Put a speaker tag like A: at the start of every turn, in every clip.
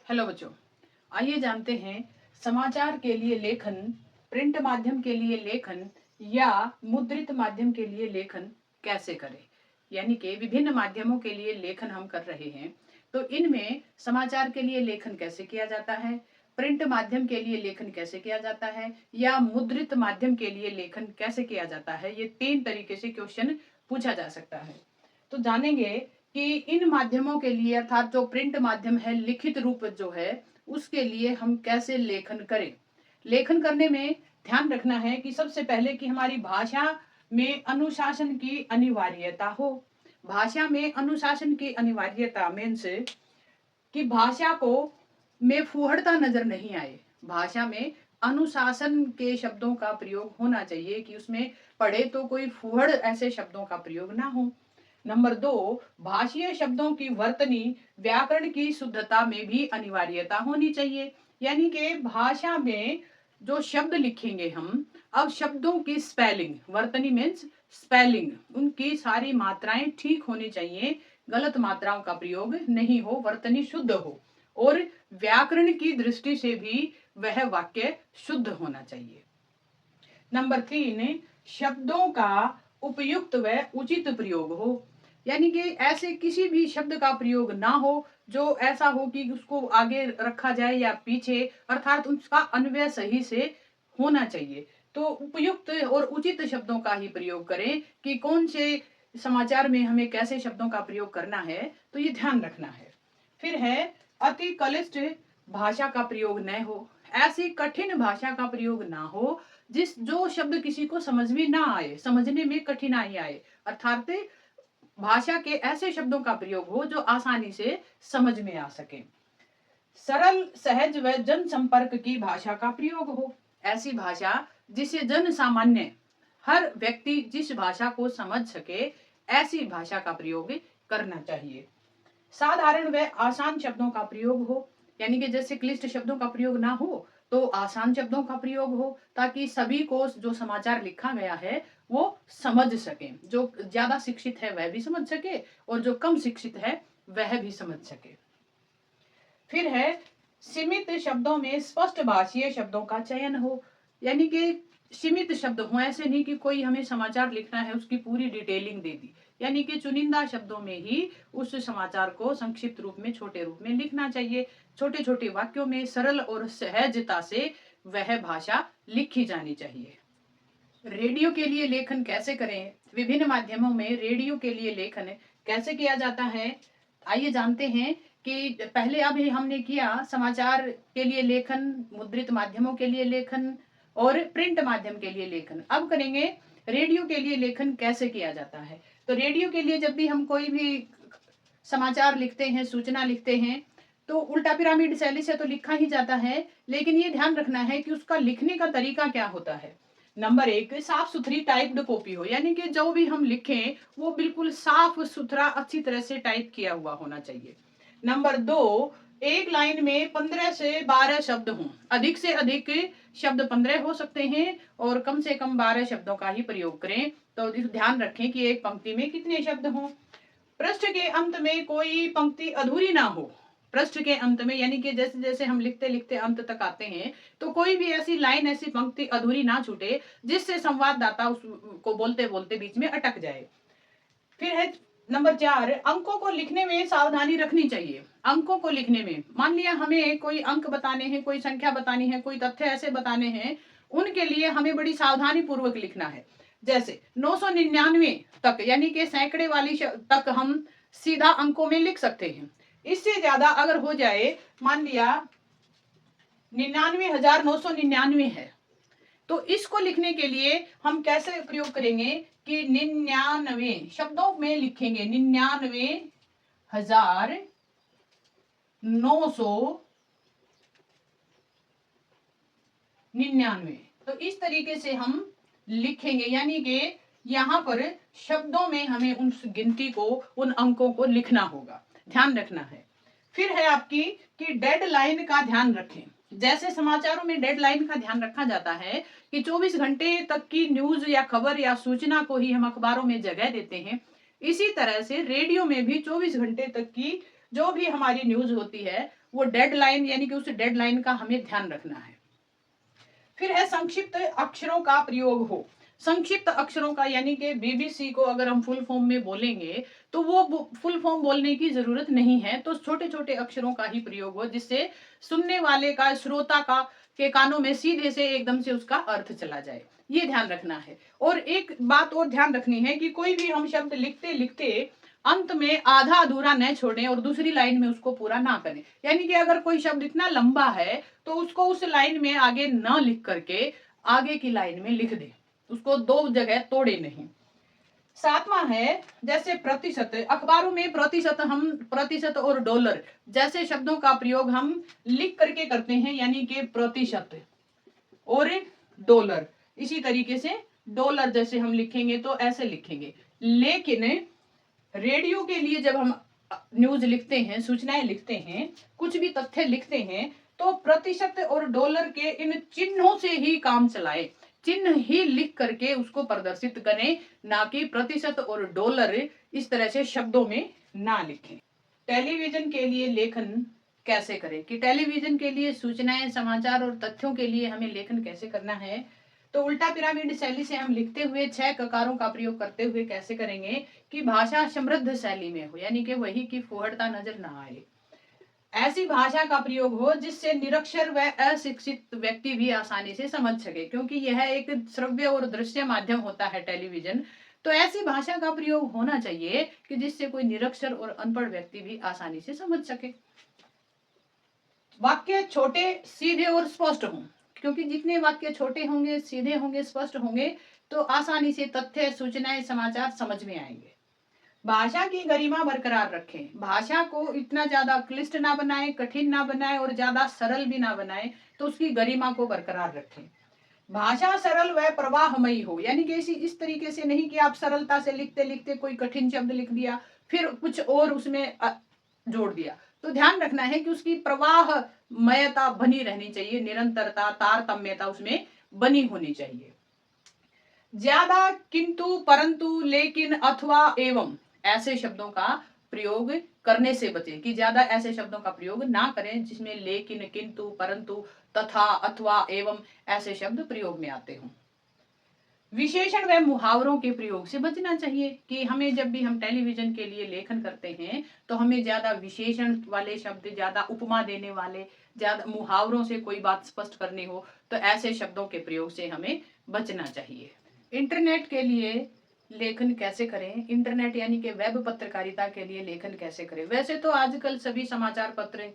A: Hello बच्चों, आइए जानते हैं समाचार के लिए लेखन, प्रिंट माध्यम के लिए लेखन या मुद्रित माध्यम के लिए लेखन कैसे करें। यानी कि विभिन्न माध्यमों के लिए लेखन हम कर रहे हैं, तो इनमें समाचार के लिए लेखन कैसे किया जाता है, प्रिंट माध्यम के लिए लेखन कैसे किया जाता है या मुद्रित माध्यम के लिए लेखन कैसे किया जाता है। ये 3 तरीके से क्वेश्चन पूछा जा सकता है। तो जानेंगे कि इन माध्यमों के लिए अर्थात जो प्रिंट माध्यम है, लिखित रूप जो है, उसके लिए हम कैसे लेखन करें। लेखन करने में ध्यान रखना है कि सबसे पहले कि हमारी भाषा में अनुशासन की अनिवार्यता हो। भाषा में अनुशासन की अनिवार्यता मीन्स कि भाषा को में फूहड़ता नजर नहीं आए। भाषा में अनुशासन के शब्दों का प्रयोग होना चाहिए कि उसमें पढ़े तो कोई फूहड़ ऐसे शब्दों का प्रयोग ना हो। नंबर 2, भाषीय शब्दों की वर्तनी व्याकरण की शुद्धता में भी अनिवार्यता होनी चाहिए। यानी कि भाषा में जो शब्द लिखेंगे हम, अब शब्दों की स्पेलिंग, वर्तनी मीन्स स्पेलिंग, उनकी सारी मात्राएं ठीक होनी चाहिए, गलत मात्राओं का प्रयोग नहीं हो, वर्तनी शुद्ध हो और व्याकरण की दृष्टि से भी वह वाक्य शुद्ध होना चाहिए। नंबर 3, शब्दों का उपयुक्त व उचित प्रयोग हो। यानी कि ऐसे किसी भी शब्द का प्रयोग ना हो जो ऐसा हो कि उसको आगे रखा जाए या पीछे, अर्थात उसका अन्वय सही से होना चाहिए। तो उपयुक्त और उचित शब्दों का ही प्रयोग करें कि कौन से समाचार में हमें कैसे शब्दों का प्रयोग करना है, तो ये ध्यान रखना है। फिर है अति क्लिष्ट भाषा का प्रयोग न हो। ऐसी कठिन भाषा का प्रयोग ना हो जो शब्द किसी को समझ में ना आए, समझने में कठिनाई आए, अर्थात भाषा के ऐसे शब्दों का प्रयोग हो जो आसानी से समझ में आ सके। सरल, सहज व जन संपर्क की भाषा का प्रयोग हो। ऐसी भाषा जिसे जन सामान्य, हर व्यक्ति जिस भाषा को समझ सके, ऐसी भाषा का प्रयोग करना चाहिए। साधारण व आसान शब्दों का प्रयोग हो। यानी कि जैसे क्लिष्ट शब्दों का प्रयोग ना हो तो आसान शब्दों का प्रयोग हो, ताकि सभी को जो समाचार लिखा गया है वो समझ सके। जो ज्यादा शिक्षित है वह भी समझ सके और जो कम शिक्षित है वह भी समझ सके। फिर है सीमित शब्दों में स्पष्ट भाषीय शब्दों का चयन हो। यानी कि सीमित शब्द हो, ऐसे नहीं कि कोई हमें समाचार लिखना है उसकी पूरी डिटेलिंग दे दी। यानी कि चुनिंदा शब्दों में ही उस समाचार को संक्षिप्त रूप में, छोटे रूप में लिखना चाहिए। छोटे छोटे वाक्यों में सरल और सहजता से वह भाषा लिखी जानी चाहिए। रेडियो के लिए लेखन कैसे करें, विभिन्न माध्यमों में रेडियो के लिए लेखन कैसे किया जाता है, आइए जानते हैं। कि पहले अभी हमने किया समाचार के लिए लेखन, मुद्रित माध्यमों के लिए लेखन और प्रिंट माध्यम के लिए लेखन। अब करेंगे रेडियो के लिए लेखन कैसे किया जाता है। तो रेडियो के लिए जब भी हम कोई भी समाचार लिखते हैं, सूचना लिखते हैं, तो उल्टा पिरामिड शैली से तो लिखा ही जाता है, लेकिन ये ध्यान रखना है कि उसका लिखने का तरीका क्या होता है। नंबर 1, साफ सुथरी टाइप्ड कॉपी हो। यानी कि जो भी हम लिखें वो बिल्कुल साफ सुथरा अच्छी तरह से टाइप किया हुआ होना चाहिए। नंबर 2, एक लाइन में 15 से 12 शब्द हों। अधिक से अधिक शब्द 15 हो सकते हैं और कम से कम 12 शब्दों का ही प्रयोग करें। तो ध्यान रखें कि एक पंक्ति में कितने शब्द हों। पृष्ठ के अंत में कोई पंक्ति अधूरी ना हो। पृष्ठ के अंत में यानी कि जैसे जैसे हम लिखते लिखते अंत तक आते हैं तो कोई भी ऐसी लाइन, ऐसी पंक्ति अधूरी ना छूटे जिससे संवाददाता उसको बोलते बोलते बीच में अटक जाए। फिर है नंबर 4, अंकों को लिखने में सावधानी रखनी चाहिए। अंकों को लिखने में, मान लिया हमें कोई अंक बताने हैं, कोई संख्या बतानी है, कोई तथ्य ऐसे बताने हैं, उनके लिए हमें बड़ी सावधानी पूर्वक लिखना है। जैसे 999 तक, यानी कि सैकड़े वाली तक हम सीधा अंकों में लिख सकते हैं। इससे ज्यादा अगर हो जाए, मान लिया 99,999 है, तो इसको लिखने के लिए हम कैसे प्रयोग करेंगे कि 99 शब्दों में लिखेंगे। 99,999, तो इस तरीके से हम लिखेंगे। यानी कि यहाँ पर शब्दों में हमें उन गिनती को, उन अंकों को लिखना होगा, ध्यान रखना है। फिर है आपकी कि डेडलाइन का ध्यान रखें। जैसे समाचारों में डेडलाइन का ध्यान रखा जाता है कि 24 घंटे तक की न्यूज या खबर या सूचना को ही हम अखबारों में जगह देते हैं, इसी तरह से रेडियो में भी 24 घंटे तक की जो भी हमारी न्यूज होती है वो डेडलाइन यानी कि उस डेडलाइन का हमें ध्यान रखना है। फिर है संक्षिप्त अक्षरों का प्रयोग हो। संक्षिप्त अक्षरों का यानी कि बीबीसी को अगर हम फुल फॉर्म में बोलेंगे तो वो फुल फॉर्म बोलने की जरूरत नहीं है, तो छोटे छोटे अक्षरों का ही प्रयोग हो जिससे सुनने वाले का, श्रोता का के कानों में सीधे से एकदम से उसका अर्थ चला जाए, ये ध्यान रखना है। और एक बात और ध्यान रखनी है कि कोई भी हम शब्द लिखते लिखते अंत में आधा अधूरा न छोड़ें और दूसरी लाइन में उसको पूरा ना करें। यानी कि अगर कोई शब्द इतना लंबा है तो उसको उस लाइन में आगे न लिख करके आगे की लाइन में लिख दे, उसको दो जगह तोड़े नहीं। सातवां है जैसे प्रतिशत। अखबारों में प्रतिशत, हम प्रतिशत और डॉलर जैसे शब्दों का प्रयोग हम लिख करके करते हैं, यानी कि प्रतिशत और डॉलर। इसी तरीके से डॉलर जैसे हम लिखेंगे तो ऐसे लिखेंगे। लेकिन रेडियो के लिए जब हम न्यूज लिखते हैं, सूचनाएं लिखते हैं, कुछ भी तथ्य लिखते हैं, तो प्रतिशत और डॉलर के इन चिन्हों से ही काम चलाए, चिन्ह ही लिख करके उसको प्रदर्शित करें, ना कि प्रतिशत और डॉलर इस तरह से शब्दों में ना लिखें। टेलीविजन के लिए लेखन कैसे करें, कि टेलीविजन के लिए सूचनाएं, समाचार और तथ्यों के लिए हमें लेखन कैसे करना है, तो उल्टा पिरामिड शैली से हम लिखते हुए 6 ककारों का प्रयोग करते हुए कैसे करेंगे कि भाषा समृद्ध शैली में हो, यानी कि वही की फुहड़ता नजर ना आए। ऐसी भाषा का प्रयोग हो जिससे निरक्षर व अशिक्षित व्यक्ति भी आसानी से समझ सके, क्योंकि यह एक श्रव्य और दृश्य माध्यम होता है टेलीविजन। तो ऐसी भाषा का प्रयोग होना चाहिए कि जिससे कोई निरक्षर और अनपढ़ व्यक्ति भी आसानी से समझ सके। वाक्य छोटे, सीधे और स्पष्ट हों, क्योंकि जितने वाक्य छोटे होंगे, सीधे होंगे, स्पष्ट होंगे, तो आसानी से तथ्य, सूचनाएं, समाचार समझ में आएंगे। भाषा की गरिमा बरकरार रखें। भाषा को इतना ज्यादा क्लिष्ट ना बनाएं, कठिन ना बनाएं और ज्यादा सरल भी ना बनाएं, तो उसकी गरिमा को बरकरार रखें। भाषा सरल व प्रवाहमयी हो, यानी कि इस तरीके से नहीं कि आप सरलता से लिखते लिखते कोई कठिन शब्द लिख दिया, फिर कुछ और उसमें जोड़ दिया। तो ध्यान रखना है कि उसकी प्रवाहमयता बनी रहनी चाहिए, निरंतरता, तारतम्यता उसमें बनी होनी चाहिए। ज्यादा, किंतु, परंतु, लेकिन, अथवा, एवं ऐसे शब्दों का प्रयोग करने से बचें, कि ज्यादा ऐसे शब्दों का प्रयोग ना करें जिसमें लेकिन, किंतु, परंतु, तथा, अथवा, एवं ऐसे शब्द प्रयोग में आते हों। विशेषण व मुहावरों के प्रयोग से बचना चाहिए, कि हमें जब भी हम टेलीविजन के लिए लेखन करते हैं तो हमें ज्यादा विशेषण वाले शब्द, ज्यादा उपमा देने वाले, ज्यादा मुहावरों से कोई बात स्पष्ट करनी हो तो ऐसे शब्दों के प्रयोग से हमें बचना चाहिए। इंटरनेट के लिए लेखन कैसे करें, इंटरनेट यानी कि वेब पत्रकारिता के लिए लेखन कैसे करें। वैसे तो आजकल सभी समाचार पत्र,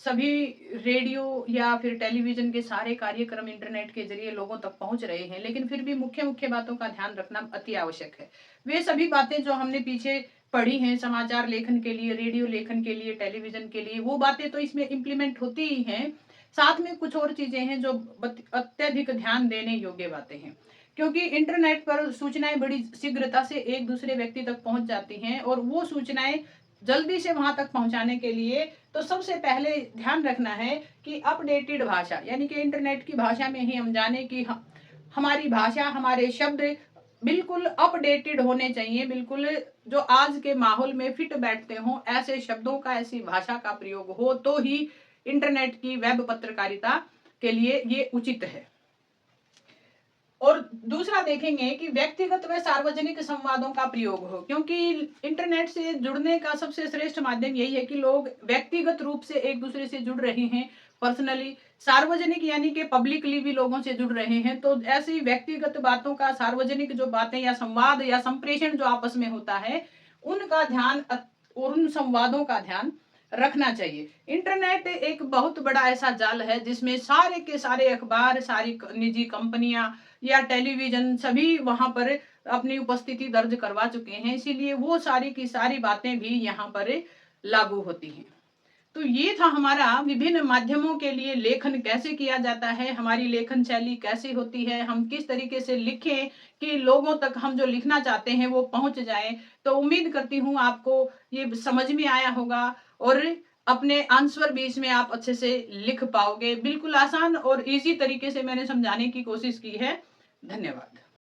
A: सभी रेडियो या फिर टेलीविजन के सारे कार्यक्रम इंटरनेट के जरिए लोगों तक पहुंच रहे हैं, लेकिन फिर भी मुख्य मुख्य बातों का ध्यान रखना अति आवश्यक है। वे सभी बातें जो हमने पीछे पढ़ी हैं समाचार लेखन के लिए, रेडियो लेखन के लिए, टेलीविजन के लिए, वो बातें तो इसमें इम्प्लीमेंट होती ही हैं। साथ में कुछ और चीजें हैं जो अत्यधिक ध्यान देने योग्य बातें हैं, क्योंकि इंटरनेट पर सूचनाएं बड़ी शीघ्रता से एक दूसरे व्यक्ति तक पहुंच जाती हैं, और वो सूचनाएं जल्दी से वहां तक पहुंचाने के लिए तो सबसे पहले ध्यान रखना है कि अपडेटेड भाषा, यानी कि इंटरनेट की भाषा में ही हम जाने कि हमारी भाषा, हमारे शब्द बिल्कुल अपडेटेड होने चाहिए, बिल्कुल जो आज के माहौल में फिट बैठते हों, ऐसे शब्दों का, ऐसी भाषा का प्रयोग हो तो ही इंटरनेट की वेब पत्रकारिता के लिए ये उचित है। और दूसरा देखेंगे कि व्यक्तिगत व सार्वजनिक संवादों का प्रयोग हो, क्योंकि इंटरनेट से जुड़ने का सबसे श्रेष्ठ माध्यम यही है कि लोग व्यक्तिगत रूप से एक दूसरे से जुड़ रहे हैं, पर्सनली। सार्वजनिक यानी कि पब्लिकली भी लोगों से जुड़ रहे हैं, तो ऐसी व्यक्तिगत बातों का, सार्वजनिक जो बातें या संवाद या संप्रेषण जो आपस में होता है, उनका ध्यान और उन संवादों का ध्यान रखना चाहिए। इंटरनेट एक बहुत बड़ा ऐसा जाल है जिसमें सारे के सारे अखबार, सारी निजी कंपनियां या टेलीविजन सभी वहां पर अपनी उपस्थिति दर्ज करवा चुके हैं, इसीलिए वो सारी की सारी बातें भी यहाँ पर लागू होती हैं। तो ये था हमारा विभिन्न माध्यमों के लिए लेखन कैसे किया जाता है, हमारी लेखन शैली कैसे होती है, हम किस तरीके से लिखें कि लोगों तक हम जो लिखना चाहते हैं वो पहुंच जाए। तो उम्मीद करती हूँ आपको ये समझ में आया होगा और अपने आंसर भी इसमें आप अच्छे से लिख पाओगे। बिल्कुल आसान और इजी तरीके से मैंने समझाने की कोशिश की है। धन्यवाद।